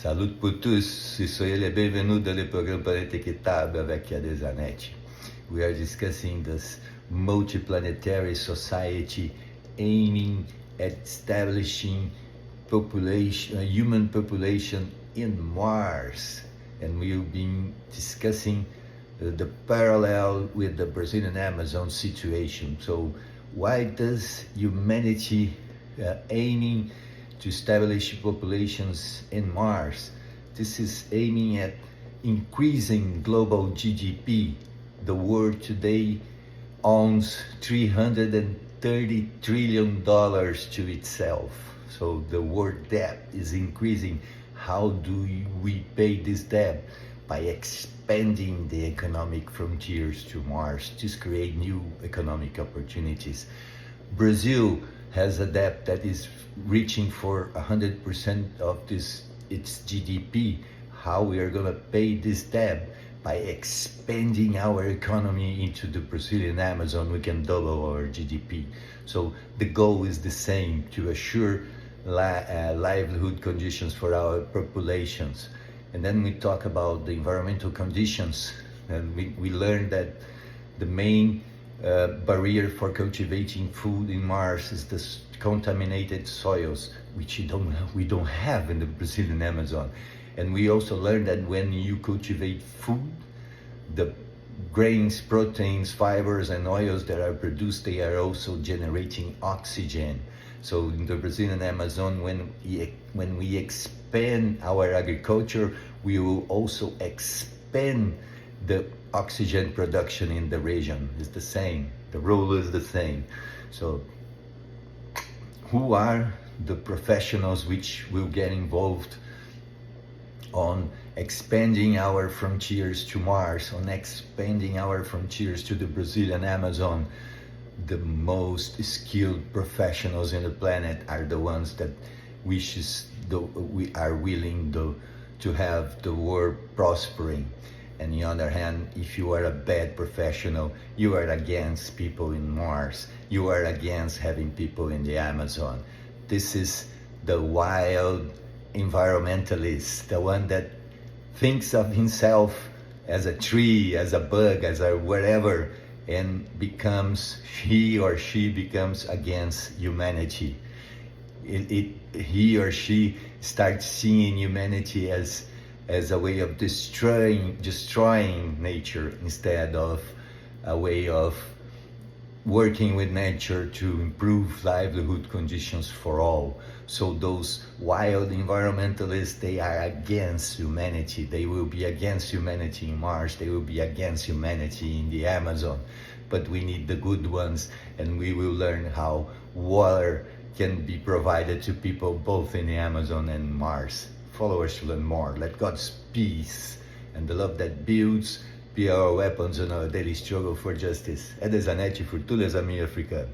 Salut pour tous et soyez les bienvenus dans le programme Planète Équitable avec Yades Zanetti. We are discussing this multiplanetary society aiming at establishing human population in Mars. And we've been discussing the parallel with the Brazilian Amazon situation. So why does humanity aiming to establish populations in Mars? This is aiming at increasing global GDP. The world today owns $330 trillion to itself. So the world debt is increasing. How do we pay this debt? By expanding the economic frontiers to Mars to create new economic opportunities. Brazil has a debt that is reaching for 100% of its GDP. How we are going to pay this debt? By expanding our economy into the Brazilian Amazon, we can double our GDP. So the goal is the same, to assure livelihood conditions for our populations. And then we talk about the environmental conditions, and we learned that the main barrier for cultivating food in Mars is the contaminated soils, which we don't have in the Brazilian Amazon. And we also learned that when you cultivate food, the grains, proteins, fibers, and oils that are produced, they are also generating oxygen. So in the Brazilian Amazon, when we expand our agriculture, we will also expand the oxygen production in the region. It's the same. The role is the same. So who are the professionals which will get involved on expanding our frontiers to Mars, on expanding our frontiers to the Brazilian Amazon? The most skilled professionals in the planet are the ones that we are willing to have the world prospering. And on the other hand, if you are a bad professional, you are against people in Mars. You are against having people in the Amazon. This is the wild environmentalist, the one that thinks of himself as a tree, as a bug, as a whatever, and he or she becomes against humanity. He or she starts seeing humanity as a way of destroying nature instead of a way of working with nature to improve livelihood conditions for all. So those wild environmentalists, they are against humanity. They will be against humanity in Mars. They will be against humanity in the Amazon. But we need the good ones, and we will learn how water can be provided to people both in the Amazon and Mars. Follow us to learn more. Let God's peace and the love that builds be our weapons in our daily struggle for justice. Yades Zanetti, for tous les amis africains.